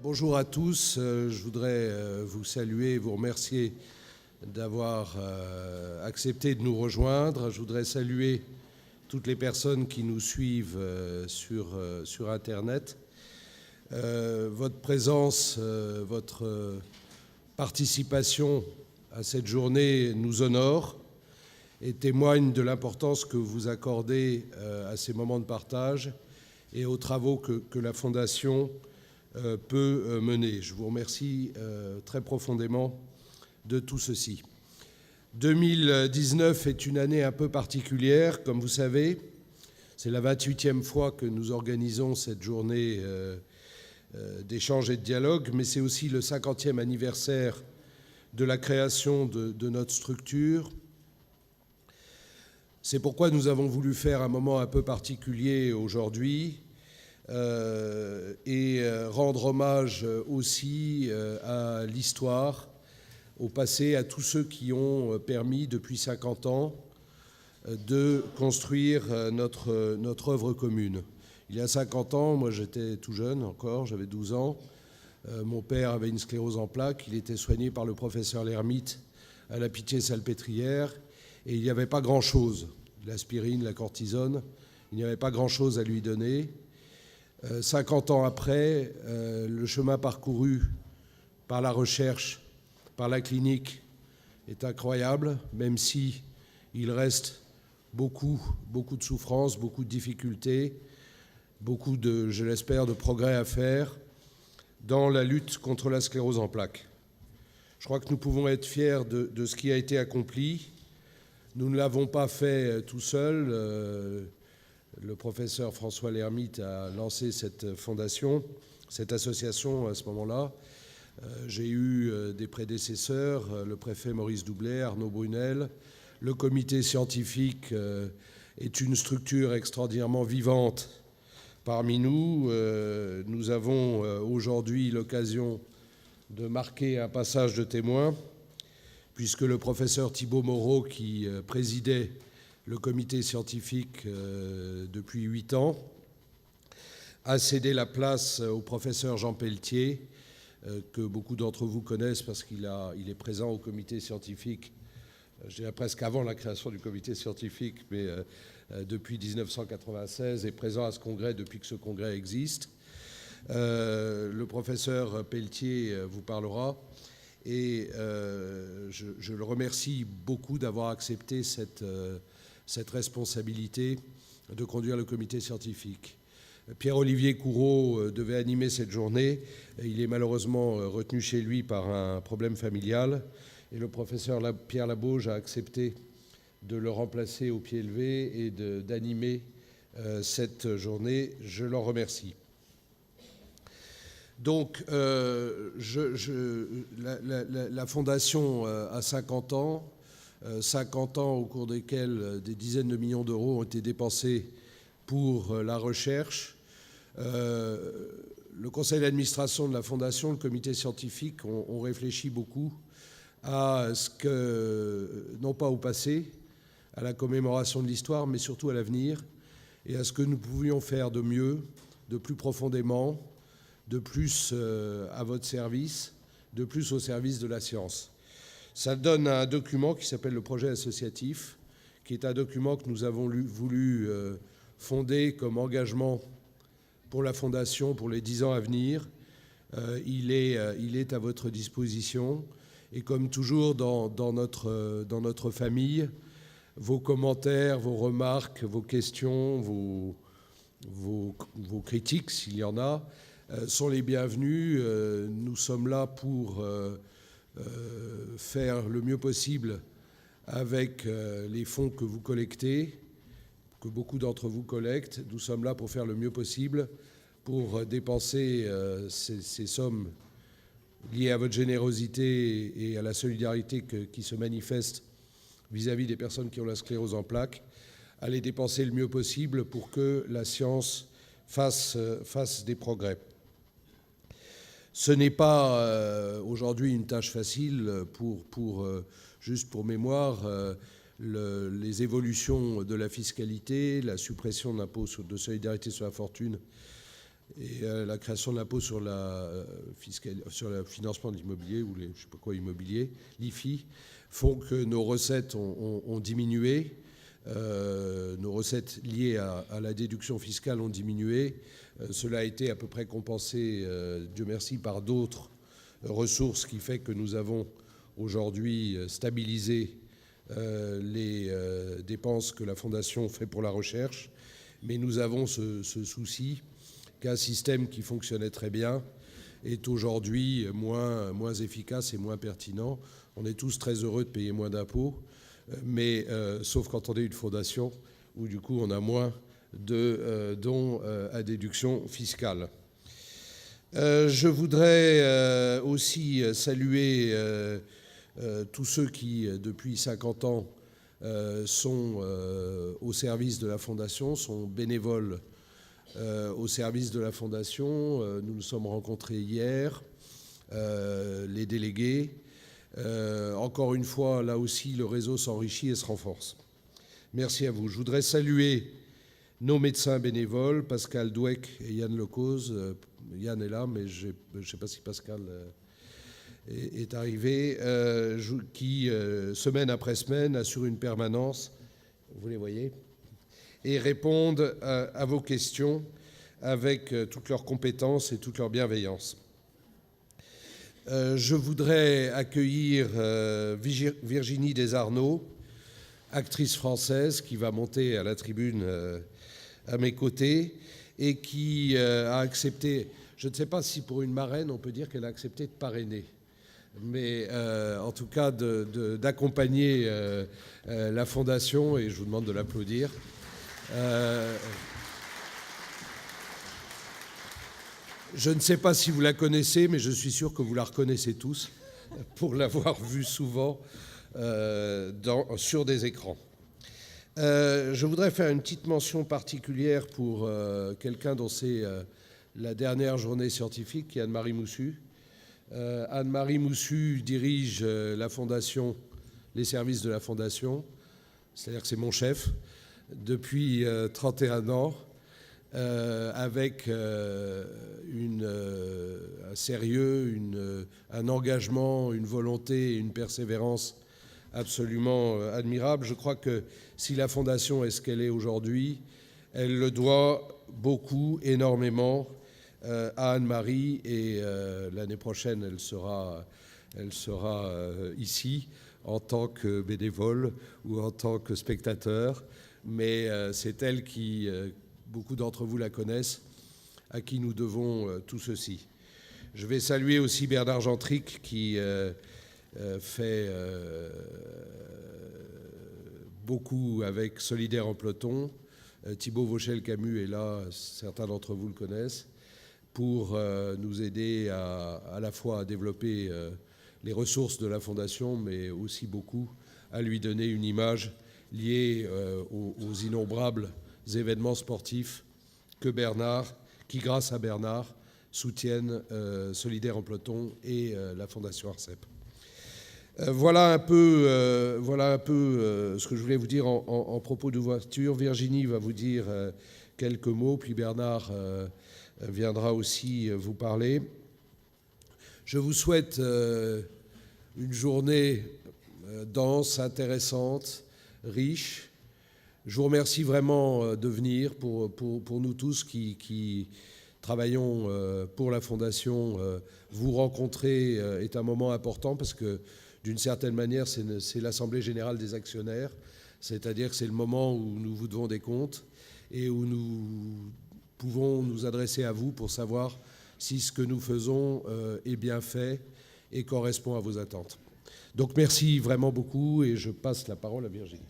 Bonjour à tous. Je voudrais vous saluer, vous remercier d'avoir accepté de nous rejoindre. Je voudrais saluer toutes les personnes qui nous suivent sur Internet. Votre présence, votre participation à cette journée nous honore et témoigne de l'importance que vous accordez à ces moments de partage et aux travaux que la Fondation peut mener. Je vous remercie très profondément de tout ceci. 2019 est une année un peu particulière, comme vous savez. C'est la 28e fois que nous organisons cette journée d'échange et de dialogue, mais c'est aussi le 50e anniversaire de la création de notre structure. C'est pourquoi nous avons voulu faire un moment un peu particulier aujourd'hui et rendre hommage aussi à l'histoire, au passé, à tous ceux qui ont permis depuis 50 ans de construire notre œuvre commune. Il y a 50 ans, moi j'étais tout jeune encore, j'avais 12 ans. Mon père avait une sclérose en plaques, il était soigné par le professeur Lermite à la Pitié-Salpêtrière et il n'y avait pas grand-chose. L'aspirine, la cortisone, il n'y avait pas grand-chose à lui donner. 50 ans après, le chemin parcouru par la recherche, par la clinique, est incroyable, même si il reste beaucoup de souffrances, beaucoup de difficultés, beaucoup de, je l'espère, de progrès à faire dans la lutte contre la sclérose en plaques. Je crois que nous pouvons être fiers de ce qui a été accompli. Nous ne l'avons pas fait tout seul. Le professeur François Lermite a lancé cette fondation, cette association à ce moment-là. J'ai eu des prédécesseurs, le préfet Maurice Doublet, Arnaud Brunel. Le comité scientifique est une structure extraordinairement vivante parmi nous. Nous avons aujourd'hui l'occasion de marquer un passage de témoin, puisque le professeur Thibault Moreau, qui présidait le comité scientifique depuis 8 ans, a cédé la place au professeur Jean Pelletier, que beaucoup d'entre vous connaissent parce qu'il est présent au comité scientifique, je dirais presque avant la création du comité scientifique, mais depuis 1996, est présent à ce congrès depuis que ce congrès existe. Le professeur Pelletier vous parlera. Et je le remercie beaucoup d'avoir accepté cette responsabilité de conduire le comité scientifique. Pierre-Olivier Couraud devait animer cette journée. Il est malheureusement retenu chez lui par un problème familial. Et le professeur Pierre Labauge a accepté de le remplacer au pied levé et d'animer cette journée. Je l'en remercie. Donc, la Fondation a 50 ans au cours desquels des dizaines de millions d'euros ont été dépensés pour la recherche. Le conseil d'administration de la Fondation, le comité scientifique ont réfléchi beaucoup à ce que, non pas au passé, à la commémoration de l'histoire, mais surtout à l'avenir, et à ce que nous pouvions faire de mieux, de plus profondément, de plus à votre service, de plus au service de la science. Ça donne un document qui s'appelle le projet associatif, qui est un document que nous avons voulu fonder comme engagement pour la Fondation pour les 10 ans à venir. Il est à votre disposition. Et comme toujours dans notre famille, vos commentaires, vos remarques, vos questions, vos critiques, s'il y en a, sont les bienvenus. Nous sommes là pour faire le mieux possible avec les fonds que vous collectez, que beaucoup d'entre vous collectent. Nous sommes là pour faire le mieux possible pour dépenser ces sommes liées à votre générosité et à la solidarité qui se manifeste vis-à-vis des personnes qui ont la sclérose en plaques, à les dépenser le mieux possible pour que la science fasse des progrès. Ce n'est pas aujourd'hui une tâche facile juste pour mémoire, les évolutions de la fiscalité, la suppression de l'impôt de solidarité sur la fortune et la création de l'impôt sur sur le financement de l'immobilier, ou je ne sais pas quoi immobilier, l'IFI, font que nos recettes ont diminué. Nos recettes liées à la déduction fiscale ont diminué. Cela a été à peu près compensé, Dieu merci, par d'autres ressources, qui fait que nous avons aujourd'hui stabilisé les dépenses que la Fondation fait pour la recherche. Mais nous avons ce souci qu'un système qui fonctionnait très bien est aujourd'hui moins efficace et moins pertinent. On est tous très heureux de payer moins d'impôts, mais sauf quand on est une fondation, où du coup on a moins de dons à déduction fiscale. Je voudrais aussi saluer tous ceux qui, depuis 50 ans, sont au service de la Fondation, sont bénévoles au service de la Fondation. Nous nous sommes rencontrés hier, les délégués. Encore une fois, là aussi, le réseau s'enrichit et se renforce. Merci à vous. Je voudrais saluer nos médecins bénévoles, Pascal Douek et Yann Lecause. Yann est là, mais je ne sais pas si Pascal est arrivé, qui, semaine après semaine, assurent une permanence, vous les voyez, et répondent à vos questions avec toutes leurs compétences et toute leur bienveillance. Je voudrais accueillir Virginie Desarnaud, actrice française, qui va monter à la tribune à mes côtés et qui a accepté, je ne sais pas si pour une marraine on peut dire qu'elle a accepté de parrainer, mais en tout cas d'accompagner la Fondation, et je vous demande de l'applaudir. Je ne sais pas si vous la connaissez, mais je suis sûr que vous la reconnaissez tous, pour l'avoir vue souvent sur des écrans. Je voudrais faire une petite mention particulière pour quelqu'un dont c'est la dernière journée scientifique, qui est Anne-Marie Moussu. Anne-Marie Moussu dirige la Fondation, les services de la Fondation, c'est-à-dire que c'est mon chef, depuis 31 ans, avec un sérieux, un engagement, une volonté, une persévérance absolument admirable. Je crois que si la Fondation est ce qu'elle est aujourd'hui, elle le doit beaucoup, énormément, à Anne-Marie, et l'année prochaine, elle sera ici en tant que bénévole ou en tant que spectateur, mais c'est elle qui, beaucoup d'entre vous la connaissent, à qui nous devons tout ceci. Je vais saluer aussi Bernard Gentric, qui fait beaucoup avec Solidaires en peloton. Thibaut Vauchel-Camus est là, certains d'entre vous le connaissent, pour nous aider à la fois à développer les ressources de la Fondation, mais aussi beaucoup à lui donner une image liée aux innombrables événements sportifs qui, grâce à Bernard, soutiennent Solidaires en peloton et la Fondation Arcep. Voilà un peu ce que je voulais vous dire en propos de voiture. Virginie va vous dire quelques mots, puis Bernard viendra aussi vous parler. Je vous souhaite une journée dense, intéressante, riche. Je vous remercie vraiment de venir pour nous tous qui travaillons pour la Fondation. Vous rencontrer est un moment important parce que, d'une certaine manière, c'est l'Assemblée générale des actionnaires, c'est-à-dire que c'est le moment où nous vous devons des comptes et où nous pouvons nous adresser à vous pour savoir si ce que nous faisons est bien fait et correspond à vos attentes. Donc merci vraiment beaucoup, et je passe la parole à Virginie.